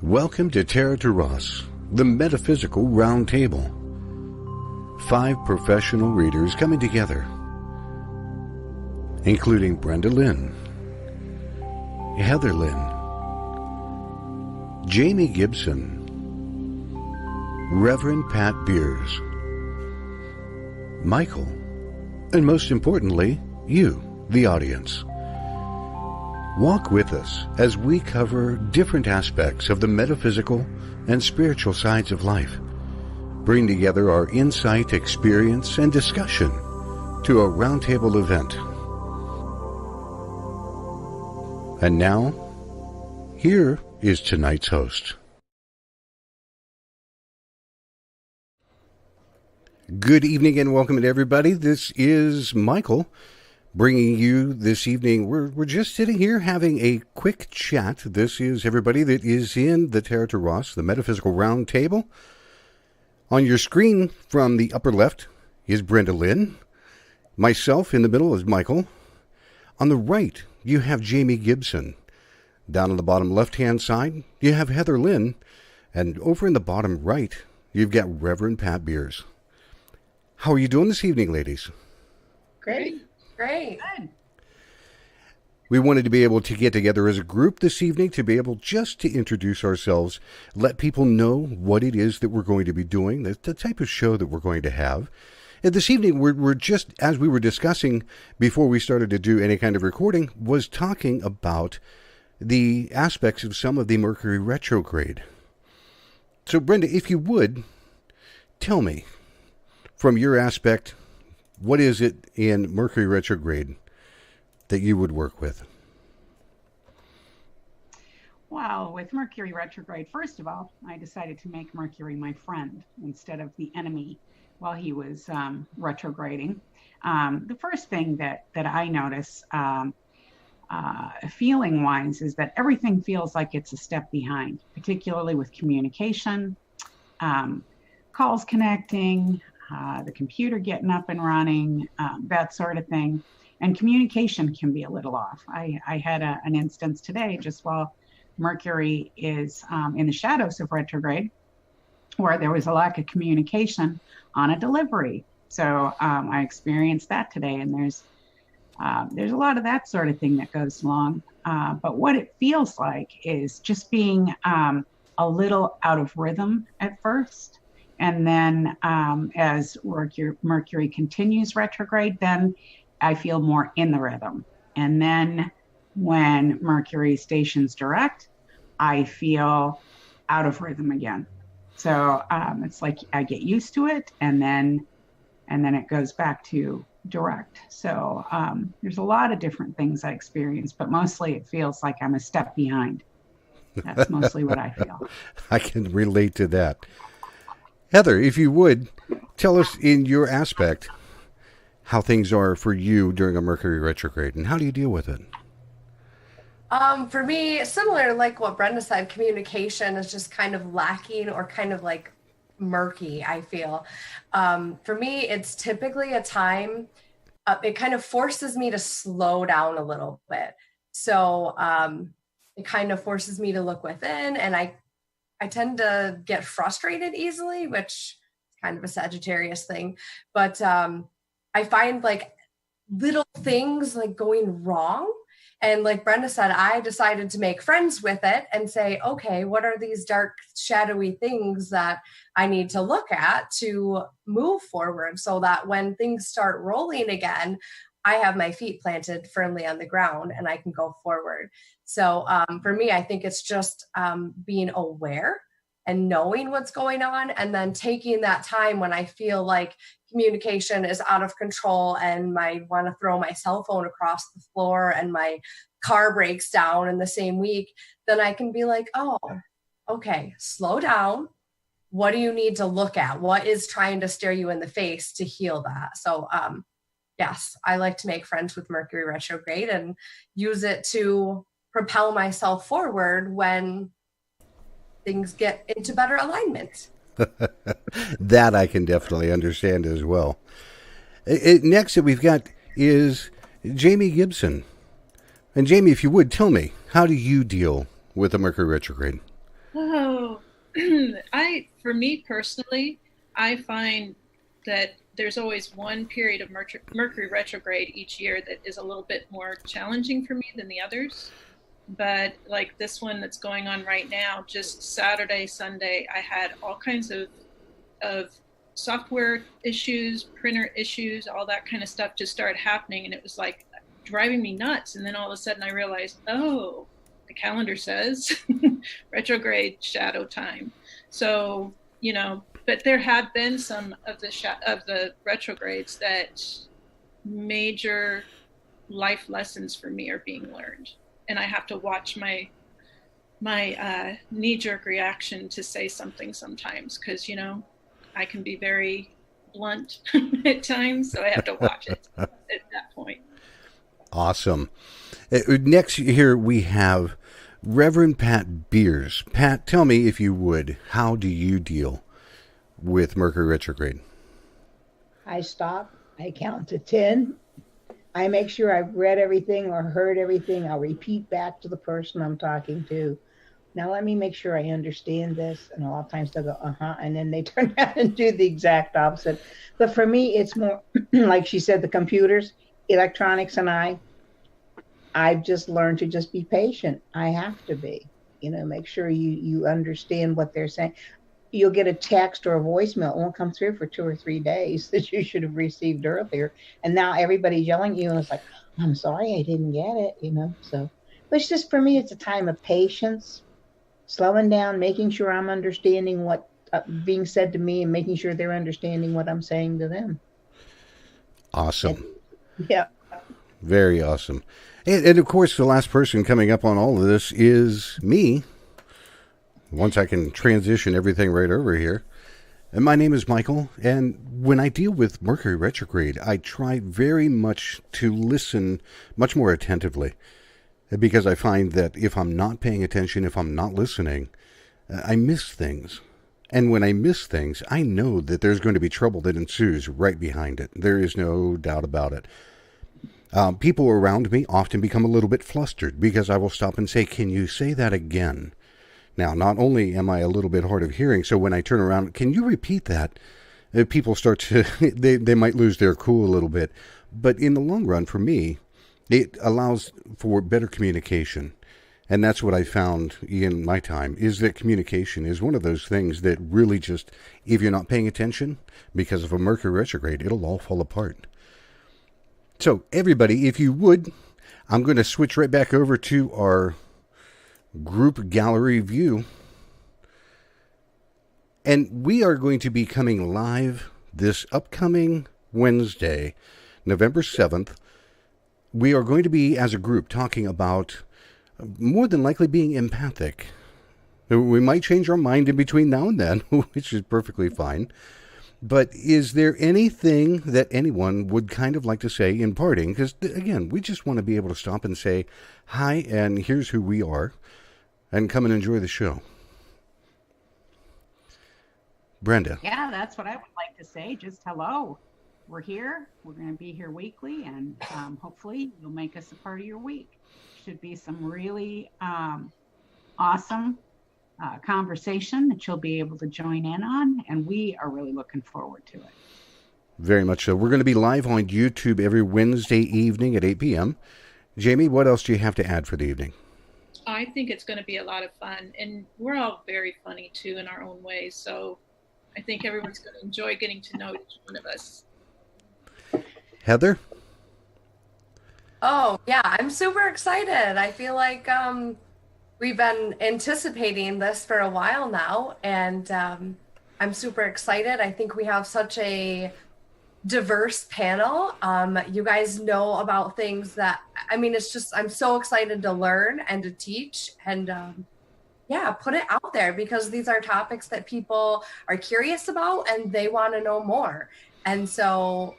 Welcome to Terra Turas, the Metaphysical Roundtable. 5 professional readers coming together, including Brenda Lynn, Heather Lynn, Jamie Gibson, Reverend Pat Beers, Michael, and most importantly, you, the audience. Walk with us as we cover different aspects of the metaphysical and spiritual sides of life. Bring together our insight, experience, and discussion to a roundtable event. And now, here is tonight's host. Good evening and welcome to everybody. This is Michael, bringing you this evening. We're just sitting here having a quick chat. This is everybody that is in the Terra Turas, the Metaphysical Roundtable. On your screen from the upper left is Brenda Lynn. Myself in the middle is Michael. On the right, you have Jamie Gibson. Down on the bottom left-hand side, you have Heather Lynn. And over in the bottom right, you've got Reverend Pat Beers. How are you doing this evening, ladies? Great. Great. Good. We wanted to be able to get together as a group this evening to be able just to introduce ourselves, let people know what it is that we're going to be doing, the type of show that we're going to have. And this evening, we're just, as we were discussing before we started to do any kind of recording, was talking about the aspects of some of the Mercury retrograde. So, Brenda, if you would, tell me, from your aspect, what is it in Mercury retrograde that you would work with? Well, with Mercury retrograde, first of all, I decided to make Mercury my friend instead of the enemy while he was retrograding. The first thing that I notice feeling-wise is that everything feels like it's a step behind, particularly with communication, calls connecting, the computer getting up and running, that sort of thing. And communication can be a little off. I had an instance today just while Mercury is in the shadows of retrograde where there was a lack of communication on a delivery. So I experienced that today, and there's a lot of that sort of thing that goes along. But what it feels like is just being a little out of rhythm at first. And then as Mercury continues retrograde, then I feel more in the rhythm. And then when Mercury stations direct, I feel out of rhythm again. So it's like I get used to it, and then it goes back to direct. So there's a lot of different things I experience, but mostly it feels like I'm a step behind. That's mostly what I feel. I can relate to that. Heather, if you would, tell us in your aspect how things are for you during a Mercury retrograde, and how do you deal with it? For me, similar like what Brenda said, communication is just kind of lacking or kind of like murky, I feel. For me, it's typically a time, it kind of forces me to slow down a little bit. So it kind of forces me to look within, and I tend to get frustrated easily, which is kind of a Sagittarius thing. But I find like little things like going wrong. And like Brenda said, I decided to make friends with it and say, okay, what are these dark, shadowy things that I need to look at to move forward so that when things start rolling again, I have my feet planted firmly on the ground and I can go forward. So for me, I think it's just being aware and knowing what's going on, and then taking that time when I feel like communication is out of control and I want to throw my cell phone across the floor and my car breaks down in the same week, then I can be like, oh, okay, slow down. What do you need to look at? What is trying to stare you in the face to heal that? So yes, I like to make friends with Mercury retrograde and use it to propel myself forward when things get into better alignment. That I can definitely understand as well. Next that we've got is Jamie Gibson. And Jamie, if you would, tell me, how do you deal with the Mercury retrograde? for me personally, I find that there's always one period of Mercury retrograde each year that is a little bit more challenging for me than the others. But like this one that's going on right now, just Saturday, Sunday, I had all kinds of software issues, printer issues, all that kind of stuff just started happening. And it was like driving me nuts. And then all of a sudden I realized, oh, the calendar says retrograde shadow time. So, you know, but there have been some of the retrogrades that major life lessons for me are being learned. And I have to watch my knee-jerk reaction to say something sometimes, because, you know, I can be very blunt at times, so I have to watch it at that point. Awesome. Next here we have Reverend Pat Beers. Pat, tell me, if you would, how do you deal with Mercury retrograde? I stop, I count to 10. I make sure I've read everything or heard everything. I'll repeat back to the person I'm talking to. Now let me make sure I understand this. And a lot of times they'll go, and then they turn around and do the exact opposite. But for me, it's more like she said, the computers, electronics, and I've just learned to just be patient. I have to be, make sure you understand what they're saying. You'll get a text or a voicemail. It won't come through for 2 or 3 days that you should have received earlier. And now everybody's yelling at you, and it's like, I'm sorry, I didn't get it, So, but it's just, for me, it's a time of patience, slowing down, making sure I'm understanding what being said to me, and making sure they're understanding what I'm saying to them. Awesome. Yeah. Very awesome. And of course, the last person coming up on all of this is me. Once I can transition everything right over here. And my name is Michael, and when I deal with Mercury retrograde, I try very much to listen much more attentively, because I find that if I'm not paying attention, if I'm not listening, I miss things. And when I miss things, I know that there's going to be trouble that ensues right behind it. There is no doubt about it. People around me often become a little bit flustered because I will stop and say, can you say that again? Now, not only am I a little bit hard of hearing, so when I turn around, can you repeat that? People start to, they might lose their cool a little bit. But in the long run, for me, it allows for better communication. And that's what I found in my time, is that communication is one of those things that really just, if you're not paying attention, because of a Mercury retrograde, it'll all fall apart. So, everybody, if you would, I'm going to switch right back over to our group gallery view, and we are going to be coming live this upcoming Wednesday, November 7th. We are going to be, as a group, talking about more than likely being empathic. We might change our mind in between now and then, which is perfectly fine. But is there anything that anyone would kind of like to say in parting? Because, again, we just want to be able to stop and say, hi, and here's who we are, and come and enjoy the show. Brenda. Yeah, that's what I would like to say. Just hello. We're here. We're going to be here weekly, and hopefully you'll make us a part of your week. Should be some really awesome conversation that you'll be able to join in on, and we are really looking forward to it. Very much so. We're going to be live on YouTube every Wednesday evening at 8 p.m. Jamie, what else do you have to add for the evening? I think it's going to be a lot of fun, and we're all very funny too in our own ways, so I think everyone's going to enjoy getting to know each one of us. Heather? Oh, yeah, I'm super excited. I feel like we've been anticipating this for a while now, and I'm super excited. I think we have such a diverse panel. You guys know about things that, it's just, I'm so excited to learn and to teach and put it out there, because these are topics that people are curious about and they want to know more. And so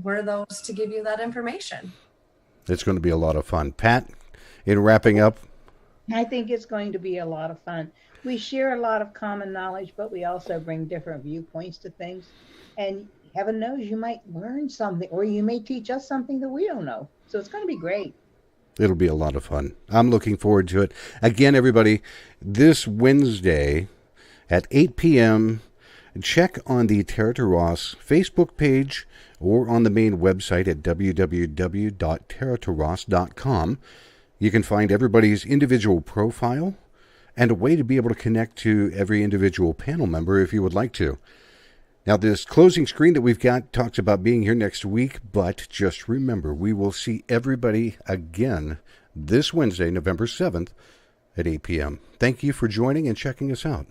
we're those to give you that information. It's going to be a lot of fun. Pat, in wrapping up? I think it's going to be a lot of fun. We share a lot of common knowledge, but we also bring different viewpoints to things. And heaven knows you might learn something, or you may teach us something that we don't know. So it's going to be great. It'll be a lot of fun. I'm looking forward to it. Again, everybody, this Wednesday at 8 p.m. Check on the Terra Turas Facebook page or on the main website at www.terraturas.com. You can find everybody's individual profile and a way to be able to connect to every individual panel member if you would like to. Now, this closing screen that we've got talks about being here next week, but just remember, we will see everybody again this Wednesday, November 7th at 8 p.m. Thank you for joining and checking us out.